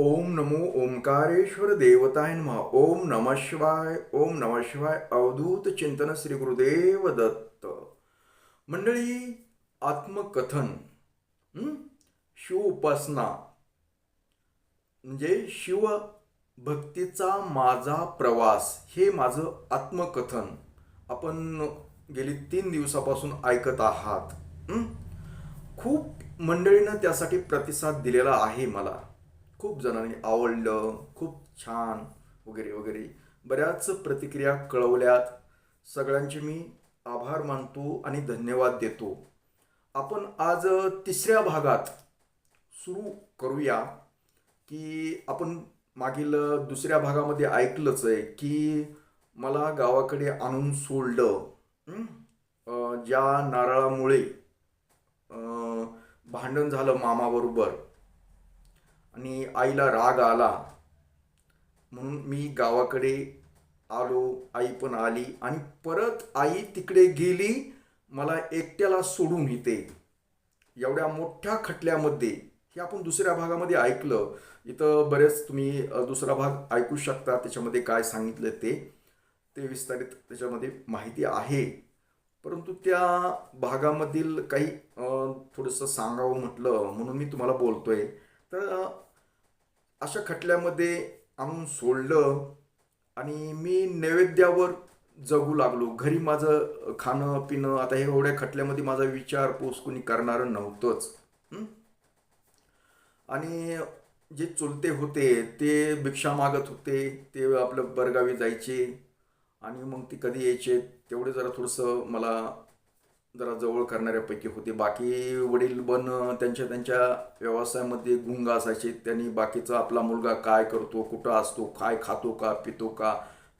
ओम नमो ओंकारेश्वर देवताय नमः. ओम नमः शिवाय. ओम नमः शिवाय. अवधूत चिंतन श्री गुरुदेव दत्त. मंडळी, आत्मकथन, हं? शिव उपासना म्हणजे शिव भक्तीचा माझा प्रवास, हे माझं आत्मकथन आपण गेली 3 दिवसापासून ऐकत आहात. हं? खूप मंडळीनं त्यासाठी प्रतिसाद दिलेला आहे. मला खूप जणांनी आवडलं, खूप छान वगैरे वगैरे बऱ्याच प्रतिक्रिया कळवल्यात. सगळ्यांचे मी आभार मानतो आणि धन्यवाद देतो. आपण आज तिसऱ्या भागात सुरू करूया. की आपण मागील दुसऱ्या भागामध्ये ऐकलंच आहे की मला गावाकडे आणून सोडलं. हं? ज्या नारळामुळे भांडण झालं मामाबरोबर आणि आईला राग आला, म्हणून मी गावाकडे आलो. आई पण आली आणि परत आई तिकडे गेली, मला एकट्याला सोडून. इथे एवढ्या मोठ्या खटल्यामध्ये, हे आपण दुसऱ्या भागामध्ये ऐकलं. इथं बरेच तुम्ही दुसरा भाग ऐकू शकता. त्याच्यामध्ये काय सांगितलं ते ते विस्तारित त्याच्यामध्ये माहिती आहे. परंतु त्या भागामधील काही थोडंसं सांगावं म्हटलं म्हणून मी तुम्हाला बोलतोय. तर अशा खटल्यामध्ये आणून सोडलं आणि मी नैवेद्यावर जगू लागलो. घरी माझं खाणं पिणं, आता हे एवढ्या खटल्यामध्ये माझा विचारपूस कोणी करणारं नव्हतंच. हं? आणि जे चुलते होते ते भिक्षा मागत होते. ते आपलं बरगावी जायचे आणि मग ती कधी यायचे तेवढे जरा थोडंसं मला जरा जवळ करणाऱ्यापैकी होते. बाकी वडील पण त्यांच्या त्यांच्या व्यवसायामध्ये गुंग असायचे. त्यांनी बाकीचा आपला मुलगा काय करतो, कुठं असतो, काय खातो का, पितो का,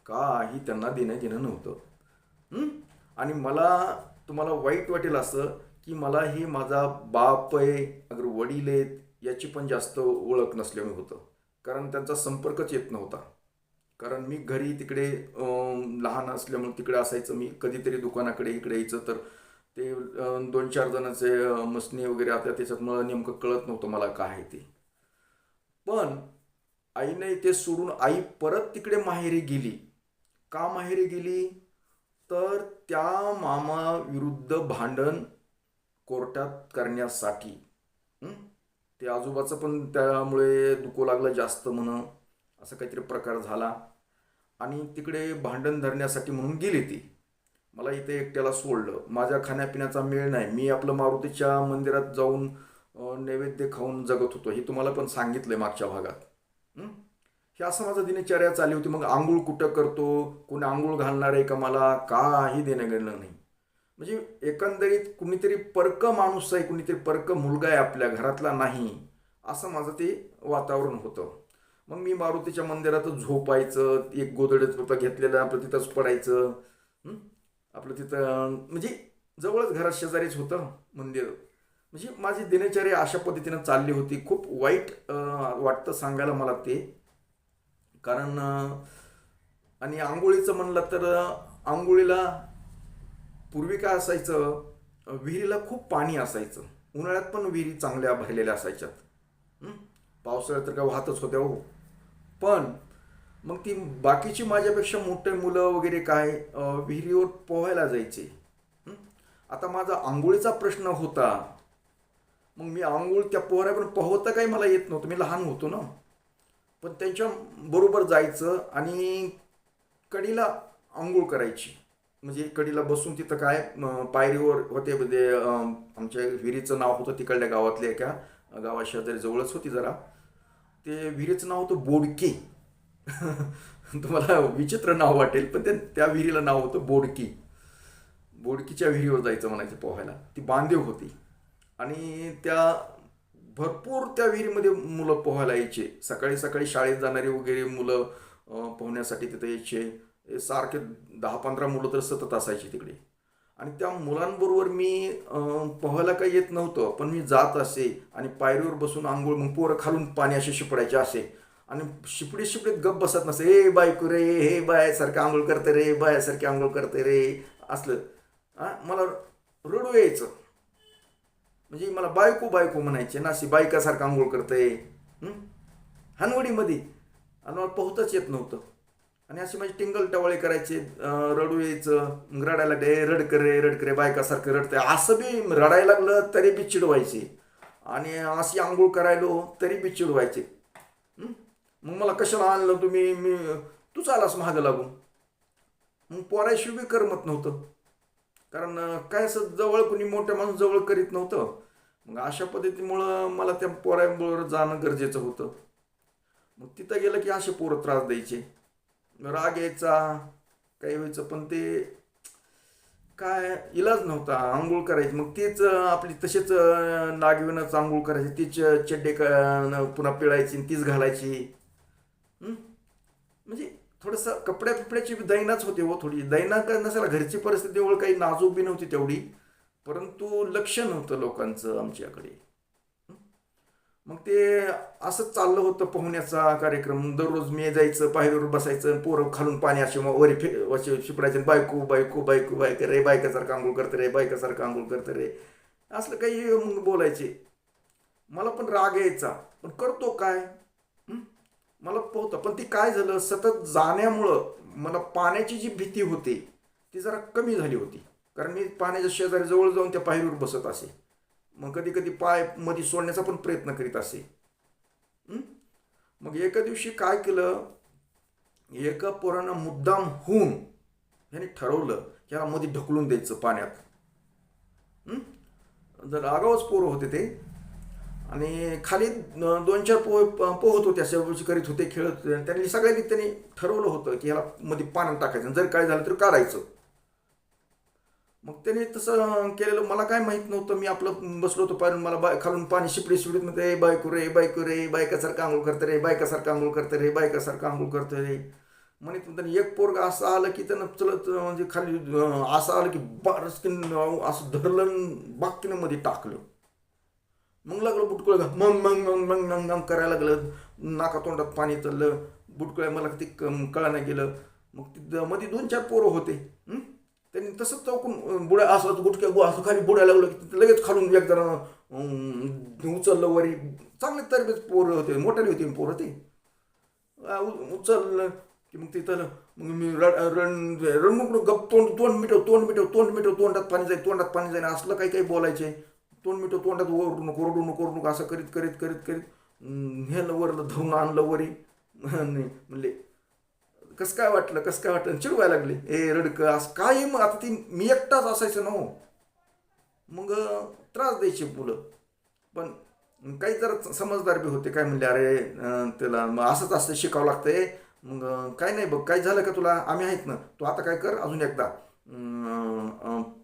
काही त्यांना देणं घेणं नव्हतं. हं? आणि मला तुम्हाला वाईट वाटेल असं की मला हे माझा बाप आहे, अगर वडील आहेत, याची पण जास्त ओळख नसल्यामुळे होतं. कारण त्यांचा संपर्कच येत नव्हता. कारण मी घरी तिकडे लहान असल्यामुळे तिकडे असायचं. मी कधीतरी दुकानाकडे इकडे यायचं तर ते 2-4 जणांचे मसणे वगैरे आता त्याच्यात मला नेमकं कळत नव्हतं मला काय आहे ते. पण आईने ते सोडून आई परत तिकडे माहेरी गेली. का माहेरी गेली? तर त्या मामा विरुद्ध भांडण कोर्टात करण्यासाठी. हं? ते आजोबाचं पण त्यामुळे दुखू लागलं जास्त म्हणून, असं काहीतरी प्रकार झाला आणि तिकडे भांडण धरण्यासाठी म्हणून गेली ती. मला इथे एकट्याला सोडलं. माझ्या खाण्यापिण्याचा मेळ नाही. मी आपलं मारुतीच्या मंदिरात जाऊन नैवेद्य खाऊन जगत होतो. हे तुम्हाला पण सांगितलंय मागच्या भागात. हं? हे असं माझं दिनचर्या चालली होती. मग आंघोळ कुठं करतो, कोणी आंघोळ घालणार आहे का, मला काही देणं घेणं नाही. म्हणजे एकंदरीत कुणीतरी परक माणूस आहे, कुणीतरी परक मुलगा आहे आपल्या घरातला नाही, असं माझं ते वातावरण होतं. मग मी मारुतीच्या मंदिरातच झोपायचं. एक गोधड्यात घेतलेलं आपलं तिथंच पडायचं. हं? आपलं तिथं म्हणजे जवळच घरात शेजारीच होतं मंदिर. म्हणजे माझी दिनचर्या अशा पद्धतीनं चालली होती. खूप वाईट वाटतं सांगायला मला ते. कारण आणि आंघोळीचं म्हणलं तर आंघोळीला पूर्वी काय असायचं, विहिरीला खूप पाणी असायचं. उन्हाळ्यात पण विहिरी चांगल्या भरलेल्या असायच्यात. हं? पावसाळ्यात तर काय वाहतच होत्या हो. पण मग ती बाकीची माझ्यापेक्षा मोठे मुलं वगैरे काय विहिरीवर पोहायला जायचे. हं? आता माझा आंघोळीचा प्रश्न होता. मग मी आंघोळ त्या पोहऱ्या पण पोहता काही मला येत नव्हतं, मी लहान होतो ना. पण त्यांच्या बरोबर जायचं आणि कडीला आंघोळ करायची. म्हणजे कडीला बसून तिथं काय पायरीवर होते म्हणजे आमच्या विहिरीचं नाव होतं तिकडल्या गावातल्या एका गावाशेजारी जवळच होती जरा. ते विहिरीचं नाव होतं बोडकी. तुम्हाला विचित्र नाव वाटेल पण त्या विहिरीला नाव होतं बोडकी. बोडकीच्या विहिरीवर जायचं म्हणायचं पोहायला. ती बांधीव होती आणि त्या भरपूर त्या विहिरीमध्ये मुलं पोहायला यायचे. सकाळी सकाळी शाळेत जाणारी वगैरे मुलं पोहण्यासाठी तिथे यायचे. सारखे 10-15 मुलं तर सतत असायची तिकडे. आणि त्या मुलांबरोबर मी पोहायला काही येत नव्हतं पण मी जात असे आणि पायरीवर बसून आंघोळ. मग पोरं खालून पाणी असे शिपडायचे असे आणि शिपडीत शिपडीत गप बसत नसे. ए बायको रे, हे बायासारखं आंघोळ करते रे, बायासारखी आंघोळ करते रे, असलं. मला रडू यायचं. म्हणजे मला बायको बायको म्हणायचे ना, अशी बायकासारखं आंघोळ करते. हानवडीमध्ये, आणि मला पोहताच येत नव्हतं. आणि अशी माझी टिंगल टवाळे करायचे, रडू यायचं, मग रडायला लागले, रड करे बायकासारखं रडते, असं बी रडायला लागलं तरी बी चिडवायचे, आणि अशी आंघोळ करायलो तरी बी चिडवायचे. हं? मग मला कशाला आणलं तुम्ही, तूच आलास महागं लागून. मग पोरायशिवाय बी करमत नव्हतं, कारण काय असं जवळ कोणी मोठ्या माणूस जवळ करीत नव्हतं. मग अशा पद्धतीमुळं मला त्या पोरांबरोबर जाणं गरजेचं होतं. मग तिथं गेलं की असे पोरं त्रास द्यायचे, राग यायचा, काही व्हायचं, पण ते काय इलाज नव्हता. आंघोळ करायची, मग तीच आपली तसेच नागविनच आंघोळ करायची, तीच चड्डे पुन्हा पिळायची आणि तीच घालायची. हं? म्हणजे थोडंसं कपड्या फिपड्याची दैनाच होते हो, थोडी दैना का नसायला, घरची परिस्थिती एवढं काही नाजूक बी नव्हती तेवढी, परंतु लक्ष नव्हतं लोकांचं आमच्याकडे. मग ते असंच चाललं होतं पोहण्याचा कार्यक्रम. दररोज मी जायचं, पायरीवर बसायचं, पोरं खालून पाणी असे वरी असे शिपडायचे, बायको बायको बायको बायक रे, बायकासारखं आंघोळ करते रे, बायकासारखं आंघोळ करते रे, असलं काही मग बोलायचे. मला पण राग यायचा, पण करतो काय. हं? मला पोहतं, पण ती काय झालं, सतत जाण्यामुळं मला पाण्याची जी भीती होती ती जरा कमी झाली होती. कारण मी पाण्याच्या शेजारी जवळ जाऊन त्या पायरीवर बसत असे, मग कधी कधी पाय मध्ये सोडण्याचा पण प्रयत्न करीत असे. हं? मग एका दिवशी काय केलं, एका पोरानं मुद्दाम होऊन ह्याने ठरवलं की ह्याला मध्ये ढकलून द्यायचं पाण्यात. हं? जर आगाऊच पोरं होते ते, आणि खाली दोन चार पोहत होते, अशा गोष्टी करीत होते, खेळत होते. त्यांनी सगळ्यांनी त्यांनी ठरवलं होतं की ह्याला मध्ये पाण्यात टाकायचं, जर काय झालं तर काढायचं. मग त्याने तसं केलेलं, मला काय माहीत नव्हतं. मी आपलं बसलो होतो पाणी, मला खालून पाणी शिपडी शिपडीत मध्ये, बायको रे बायको रे, बायकासारखं आंघोळ करते रे, बायकासारखं आंघोळ करते रे, बायकासारखं आंघोळ करते रे म्हणत. त्यांनी एक पोरगा असं आलं की त्यानं चलत म्हणजे खाली असं आलं की बारसकीन असं धरलं, बाक्कीनं मध्ये टाकलं. मग लागलं बुटकुळ मग मग मग मग मग मग करायला लागलं, नाका तोंडात पाणी चाललं, बुटकुळ्या मला ते कळायला गेलं. मग तिथं मध्ये दोन चार पोरं होते. त्यांनी तसंच चौकून बुड्या असं गुटक्या असं खाली बुडायला लागलं की लगेच खालून एक जण उचललं वरी. चांगले तरबेज पोरं होते, मोठ्याने होते पोरं ते. उचललं की मग तिथं मग मी रणमुकडं गप, तोंड मिठव तोंडात पाणी जाईल, तोंडात पाणी जाईल, असलं काही काही बोलायचे. तोंड मिठव तोंडात ओरडू नको असं करीत करीत करीत करीत नेलं वरलं, धरून आणलं वरी. म्हणले कसं काय वाटलं, चिडवायला लागले, ए रडकं असं काय. मग आता ती मी एकटाच असायचं ना हो, मग त्रास द्यायचे मुलं. पण काही जरा समजदार बी होते, काय म्हणले, अरे त्याला मग असंच असतं, शिकावं लागतंय. मग काय नाही बघ, काय झालं का तुला, आम्ही आहेत ना, तू आता काय कर, अजून एकदा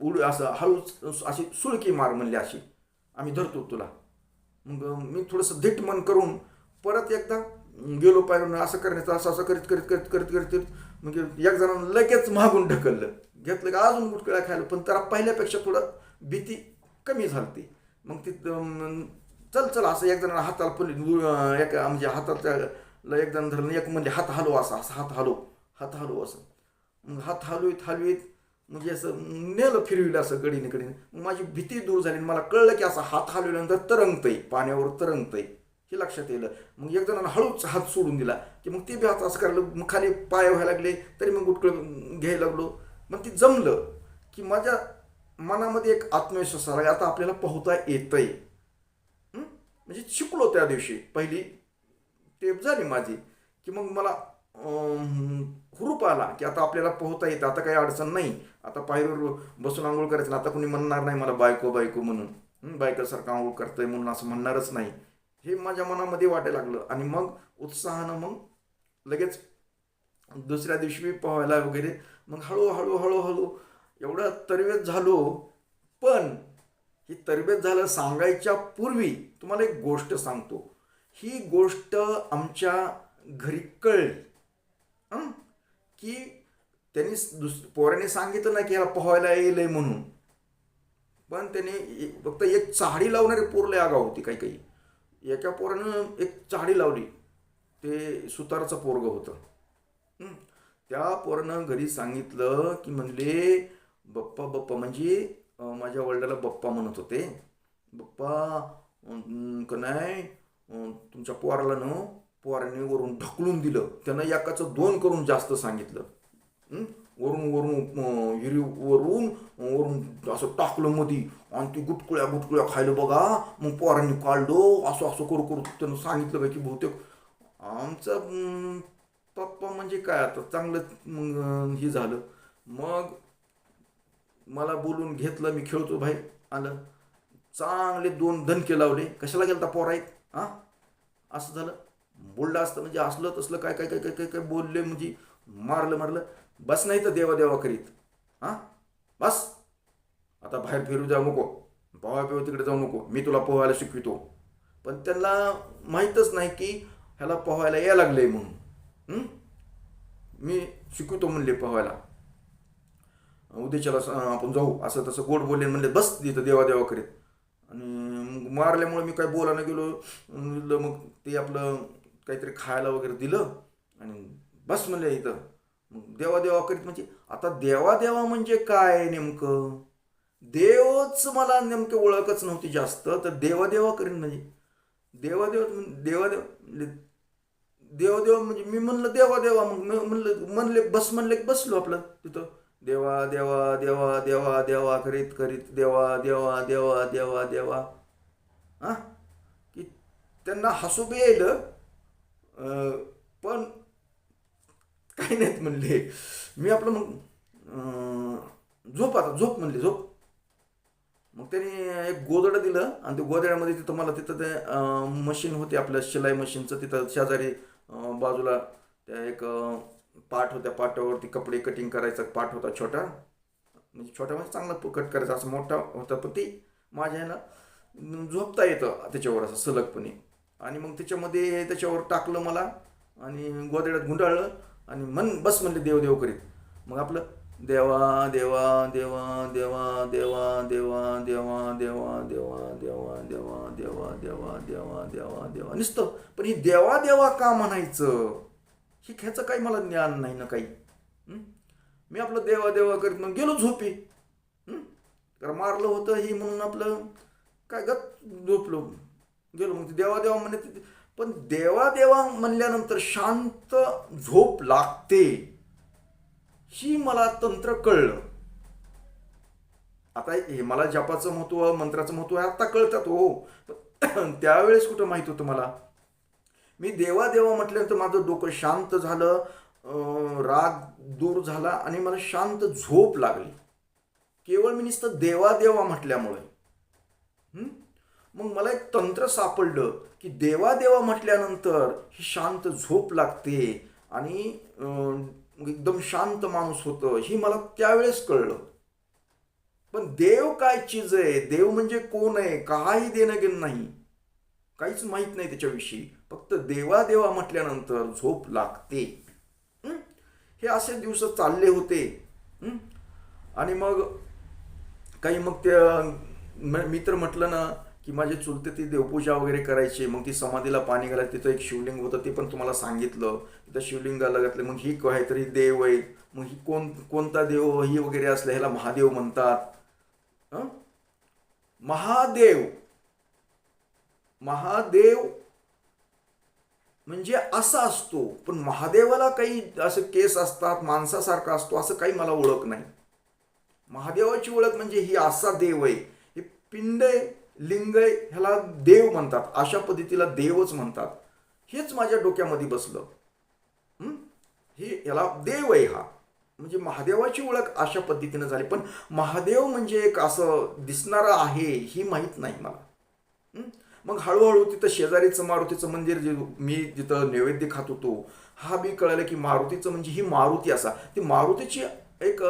उड असं हळूच अशी सुळकी मार म्हणली, अशी आम्ही धरतो तुला. मग मी थोडंसं धीट मन करून परत एकदा गेलो पायरून, असं करण्याचं, असं असं करीत करीत करीत करीत करीत करीत म्हणजे एक जणांना लगेच मागून ढकललं, घेतलं का अजून गुटकुळ्या खायला. पण त्याला पहिल्यापेक्षा थोडं भीती कमी झाली. मग ती चल चल असं एक जणांना हाताला एका म्हणजे हाताला एक जण धरलं, एक म्हणजे हात हलव, असं असं हात हलव असं. मग हात हलवीत म्हणजे असं नेलं, फिरविलं असं गडीने गडीने. मग माझी भीती दूर झाली, मला कळलं की असं हात हलवल्यानंतर तरंगतंय, पाण्यावर तरंगतंय, हे लक्षात येलं. मग एक जणांना हळूच हात सोडून दिला की मग ते बी हात असं करायला, मग खाली पाय व्हायला लागले, तरी मग गुटकुळं घ्यायला लागलो. मग ती जमलं की माझ्या मनामध्ये एक आत्मविश्वास आला, आता आपल्याला पोहता येतंय. म्हणजे शिकलो त्या दिवशी, पहिली टेप झाली माझी, की मग मला हुरूप आला की आता आपल्याला पोहता येतं, आता काही अडचण नाही. आता पायरीवर बसून आंघोळ करायचं ना, आता कोणी म्हणणार नाही मला बायको बायको म्हणून, बायकोसारखं आंघोळ करतंय म्हणून असं म्हणणारच नाही, हे माझ्या मनामध्ये वाटायला लागलं. आणि मग उत्साहानं मग लगेच दुसऱ्या दिवशी पोहायला वगैरे. मग हळूहळू हळूहळू एवढं तरबेज झालो. पण ही तरबेज झालं सांगायच्या पूर्वी तुम्हाला एक गोष्ट सांगतो. ही गोष्ट आमच्या घरी कळली की त्यांनी पोराने सांगितलं ना की याला पोहायला येईल म्हणून, पण त्याने फक्त एक चाहडी लावणारी पोरले आगाव होती काही काही. एका पोरानं एक चाहडी लावली, ते सुताराचं पोरगं होतं. त्या पोरानं घरी सांगितलं की म्हणले बप्पा बप्पा, म्हणजे माझ्या वडिलाला बप्पा म्हणत होते, बप्पा का नाही तुमच्या पोराला न पोरांनी वरून ढकलून दिलं. त्यानं एकाचं 2 करून जास्त सांगितलं. वरून वरून हिरीवरून वरून असं टाकलं मध्ये आणि ती गुटकुळ्या खायला बघा. मग पोरांनी काढलं असं असं करू करू त्यानं सांगितलं का की बहुतेक आमचा पप्पा म्हणजे काय आता चांगलं मग हे झालं. मग मला बोलून घेतलं. मी खेळतो बाहेर आलं. चांगले 2 दणके लावले. कशाला गेलता पोरा आहेत हां असं झालं. बोललं असतं म्हणजे असलं तसलं काय काय काय काय काय काय बोलले म्हणजे मारलं. बस नाही तर देवा करीत हां बस. आता बाहेर फिरू जाऊ नको. पोहा तिकडे जाऊ नको. मी तुला पोहायला शिकवितो. पण त्यांना माहीतच नाही की ह्याला पोहायला यायला लागले म्हणून. मी शिकवतो म्हणले पोहायला. उद्याच्याला आपण जाऊ असं तसं गोड बोलले म्हणले. बस तिथं देवा करीत. आणि मग मारल्यामुळे मी काय बोलायला गेलो. मग ते आपलं काहीतरी खायला वगैरे दिलं आणि बस म्हणले इथं. मग देवा करीत म्हणजे आता देवा म्हणजे काय नेमकं. देवच मला नेमकं ओळखच नव्हती जास्त. तर देवा करीन म्हणजे देवा म्हणजे देव म्हणजे मी म्हणलं देवा. मग म्हणले बस म्हणले बसलो आपलं तिथं. देवा करीत देवा हां की त्यांना हसू बी यायलं. पण काही नाहीत म्हणले. मी आपलं मग झोप म्हणले झोप. मग त्यांनी एक गोदडं दिलं आणि ते गोदड्यामध्ये तिथं मला तिथं ते मशीन होते आपल्या शिलाई मशीनचं. तिथं शेजारी बाजूला त्या एक पाट होत्या. पाटावरती कपडे कटिंग करायचा पाट होता छोटा. म्हणजे छोटा म्हणजे चांगला कट करायचा असं मोठा होता. पण ते माझ्या ह्याला झोपता येतं त्याच्यावर असं सलगपणे. आणि मग त्याच्यावर टाकलं मला आणि गोदड्यात गुंडाळलं आणि बस म्हणले देव करीत. मग आपलं देवा नुसतं. पण ही देवा का म्हणायचं ही ह्याचं काही मला ज्ञान नाही ना काही. मी आपलं देवा करीत मग गेलो झोपी. कारण मारलं होतं ही म्हणून आपलं काय झोपलो गेलो. मग देवा म्हणे. पण देवा म्हणल्यानंतर शांत झोप लागते ही मला तंत्र कळलं. आता हे मला जपाचं महत्व मंत्राचं महत्व आता कळतात हो. त्यावेळेस कुठं माहित होतं मला. मी देवा म्हटल्यानंतर माझं डोकं शांत झालं. राग दूर झाला आणि मला शांत झोप लागली केवळ मी नुसतं देवा म्हटल्यामुळे. मग मला एक तंत्र सापडलं की देवा म्हटल्यानंतर ही शांत झोप लागते आणि एकदम शांत माणूस होतं ही मला त्यावेळेस कळलं. पण देव काय चीज आहे. देव म्हणजे कोण आहे काही देणं घेणं नाही. काहीच माहित नाही त्याच्याविषयी. फक्त देवा म्हटल्यानंतर झोप लागते. हे असे दिवस चालले होते. आणि मग ते मित्र म्हटलं ना की माझे चुलते ती देवपूजा वगैरे करायची. मग ती समाधीला पाणी घालायचं. तिथं एक शिवलिंग होतं ते पण तुम्हाला सांगितलं. तिथं शिवलिंगाला घातलं. मग ही काहीतरी देव आहे. मग ही कोणता देव ही वगैरे असलं ह्याला महादेव म्हणतात. महादेव म्हणजे असा असतो. पण महादेवाला काही असं केस असतात माणसासारखा असतो असं काही मला ओळख नाही. महादेवाची ओळख म्हणजे ही असा देव आहे. हे पिंड आहे लिंग आहे ह्याला देव म्हणतात. अशा पद्धतीला देवच म्हणतात. हेच माझ्या डोक्यामध्ये बसलं. ह्याला देव आहे हा म्हणजे महादेवाची ओळख अशा पद्धतीनं झाली. पण महादेव म्हणजे एक असं दिसणारं आहे ही माहीत नाही मला. मग हळूहळू तिथं शेजारीचं मारुतीचं मंदिर जे मी जिथं नैवेद्य खात होतो हा बी कळलं की मारुतीचं म्हणजे ही मारुती असा. ती मारुतीची एक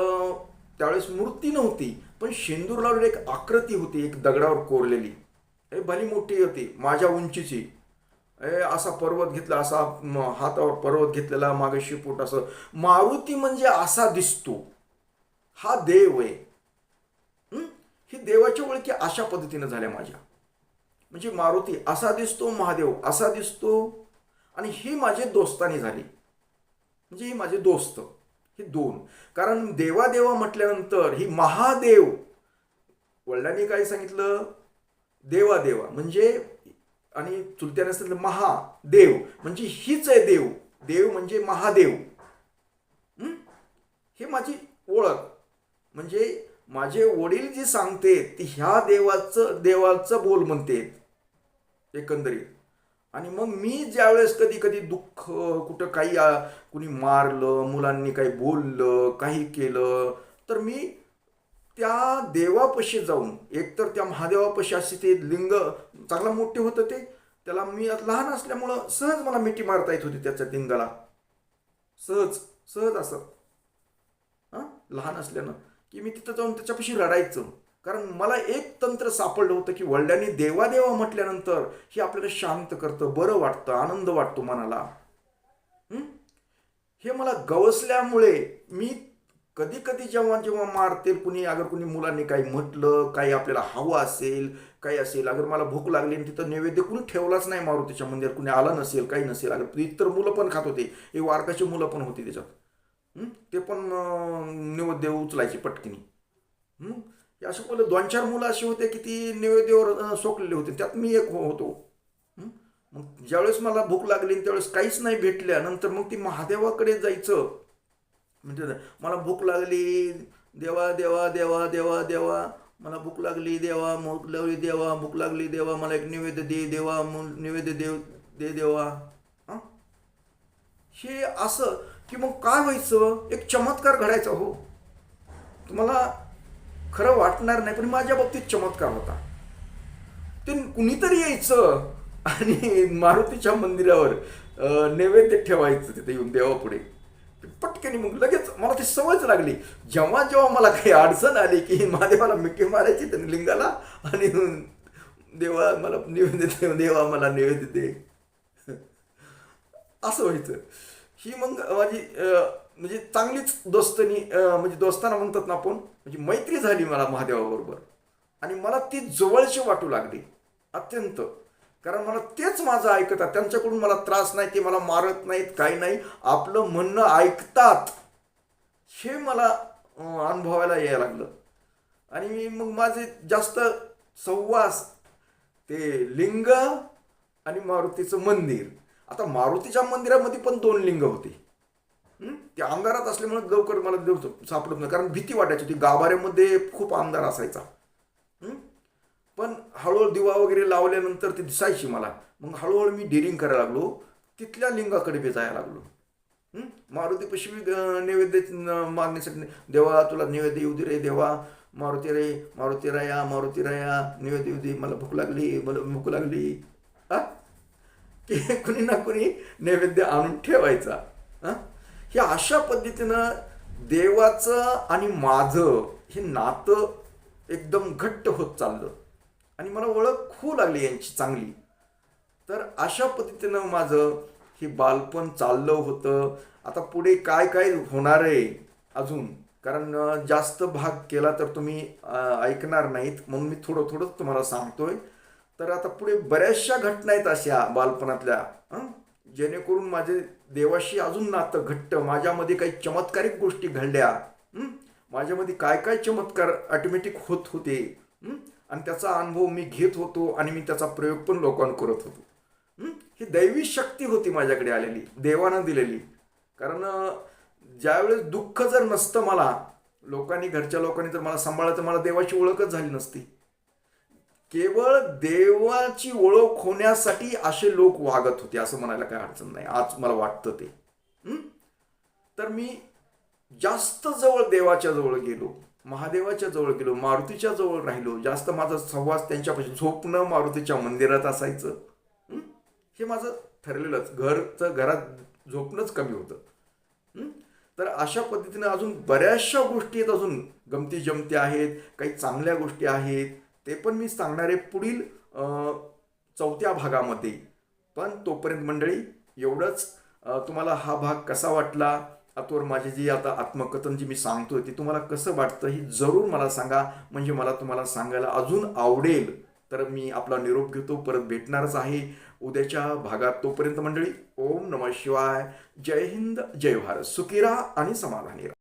त्यावेळेस मूर्ती नव्हती पण शेंदूर लावलेली एक आकृती होती. एक दगडावर कोरलेली भली मोठी होती माझ्या उंचीची. असा पर्वत घेतला असा हातावर पर्वत घेतलेला मागे शिपूट असं. मारुती म्हणजे असा दिसतो हा देव आहे. ही देवाच्या ओळखी अशा पद्धतीनं झाल्या माझ्या. म्हणजे मारुती असा दिसतो महादेव असा दिसतो. आणि ही माझी दोस्तानी झाली. म्हणजे ही माझे दोस्त हे 2. कारण देवा म्हटल्यानंतर ही महादेव वडिलांनी काय सांगितलं देवा म्हणजे आणि चुलत्या नसतील तर महादेव, म्हणजे हीच आहे देव. देव म्हणजे महादेव. हे माझी ओळख. म्हणजे माझे वडील जे सांगते ती ह्या देवाचं बोल म्हणते एकंदरीत. आणि मग मी ज्यावेळेस कधी कधी दुःख, कुठं काही कुणी मारलं, मुलांनी काही बोललं, काही केलं, तर मी त्या देवापाशी जाऊन, एकतर त्या महादेवापाशी असे ते लिंग चांगला मोठे होतं ते, त्याला मी लहान असल्यामुळं सहज मला मिठी मारता येत होती त्याच्या लिंगाला, सहज सहज असं. लहान असल्यानं की मी तिथं जाऊन त्याच्यापाशी रडायचं. कारण मला एक तंत्र सापडलं होतं की वडिलांनी देवा देवा म्हटल्यानंतर हे आपल्याला शांत करतं, बरं वाटतं, आनंद वाटतो मनाला. हे मला गवसल्यामुळे मी कधी कधी जेव्हा जेव्हा मारते कुणी, अगर कुणी मुलांनी काही म्हटलं, काही आपल्याला हवं असेल, काही असेल, अगर मला भूक लागली आणि तिथं नैवेद्य कुणी ठेवलाच नाही मारुतीच्या मंदिरात, कुणी आलं नसेल, काही नसेल, अगर इतर मुलं पण खात होते, हे वारकाची मुलं पण होती त्याच्यात, ते पण नैवेद्य उचलायचे पटकिनी. हे असे बोलले 2-4 मुलं अशी होते की ती नैवेद्यावर सोकलेले होते, त्यात मी एक होतो. मग ज्यावेळेस मला भूक लागली त्यावेळेस काहीच नाही भेटल्यानंतर मग ती महादेवाकडे जायचं. म्हणजे मला भूक लागली, देवा देवा देवा देवा देवा, मला भूक लागली देवा, भूक लागली देवा, भूक लागली देवा, मला एक नैवेद्य दे देवा, नैवेद्य दे देवा. हे असं की मग काय व्हायचं, एक चमत्कार घडायचा. हो, तुम्हाला खरं वाटणार नाही, पण माझ्या बाबतीत चमत्कार होता. ते कुणीतरी यायचं आणि मारुतीच्या मंदिरावर नैवेद्य ठेवायचं तिथे येऊन देवापुढे पटकन. मग लगेच मला ती सवयच लागली. जेव्हा जेव्हा मला काही अडचण आली की महादेवाला मिठी मारायची त्या लिंगाला आणि देवा मला नैवेद्य दे, देवा मला नैवेद्य दे, असं व्हायचं. ही मग माझी म्हणजे चांगलीच दोस्तानी, म्हणजे दोस्ताना म्हणतात ना आपण, म्हणजे मैत्री झाली मला महादेवाबरोबर. आणि मला ती जवळची वाटू लागली अत्यंत. कारण मला तेच माझं ऐकतात, त्यांच्याकडून मला त्रास नाही, ते मला मारत नाहीत, काही नाही, आपलं म्हणणं ऐकतात, हे मला अनुभवायला यायला लागलं. आणि मग माझे जास्त सहवास ते लिंग आणि मारुतीचं मंदिर. आता मारुतीच्या मंदिरामध्ये पण 2 लिंग होते. ते अंधारात असल्यामुळे लवकर मला देव सापडत नाही, कारण भीती वाटायची होती. गाभाऱ्यामध्ये खूप अंधार असायचा. पण हळूहळू दिवा वगैरे लावल्यानंतर ती दिसायची मला. मग हळूहळू मी डेअरिंग करायला लागलो, तिथल्या लिंगाकडे बी जायला लागलो. मारुतीपाशी नैवेद्य मागण्यासाठी, देवा तुला नैवेद्य येऊ दे रे देवा, मारुती रे, मारुती राया, मारुती राया, नैवेद्य येऊ दे, मला भूक लागली, मला भूक लागली. की कुणी ना कुणी नैवेद्य आणून ठेवायचा. हे अशा पद्धतीनं देवाचं आणि माझं हे नातं एकदम घट्ट होत चाललं आणि मला ओळख होऊ लागली यांची चांगली. तर अशा पद्धतीनं माझं हे बालपण चाललं होतं. आता पुढे काय काय होणार आहे अजून, कारण जास्त भाग केला तर तुम्ही ऐकणार नाहीत, म्हणून मी थोडं थोडंच तुम्हाला सांगतोय. तर आता पुढे बऱ्याचशा घटना आहेत अशा बालपणातल्या, जेणेकरून माझे देवाशी अजून नातं घट्ट. माझ्यामध्ये काही चमत्कारिक गोष्टी घडल्या, माझ्यामध्ये काय काय चमत्कार ऑटोमॅटिक होत होते, आणि त्याचा अनुभव मी घेत होतो आणि मी त्याचा प्रयोग पण लोकांना करत होतो. ही दैवी शक्ती होती माझ्याकडे आलेली, देवानं दिलेली. कारण ज्यावेळेस दुःख जर नसतं मला, लोकांनी, घरच्या लोकांनी जर मला सांभाळलं तर मला देवाची ओळखच झाली नसती. केवळ देवाची ओळख होण्यासाठी असे लोक वागत होते, असं म्हणायला काही अडचण नाही. आज मला वाटतं ते. तर मी जास्त जवळ देवाच्या जवळ गेलो, महादेवाच्या जवळ गेलो, मारुतीच्या जवळ राहिलो. जास्त माझा सहवास त्यांच्यापाशी, झोपणं मारुतीच्या मंदिरात असायचं. हे माझं ठरलेलंच, घरात झोपणंच कमी होतं. तर अशा पद्धतीनं अजून बऱ्याचशा गोष्टी आहेत, अजून गमती जमती आहेत, काही चांगल्या गोष्टी आहेत, ते पण मी सांगणार आहे पुढील 4थ्या भागामध्ये. पण तोपर्यंत मंडळी एवढंच. तुम्हाला हा भाग कसा वाटला, अथवा माझे जे आता आत्मकथन जे मी सांगतोय ते तुम्हाला कसं वाटतं हे जरूर मला सांगा, म्हणजे मला तुम्हाला सांगायला अजून आवडेल. तर मी आपला निरोप घेतो, परत भेटणारच आहे उद्याच्या भागात. तोपर्यंत मंडळी, ओम नमः शिवाय, जय हिंद, जय भारत, सुखी राहा आणि समाधानी राहा.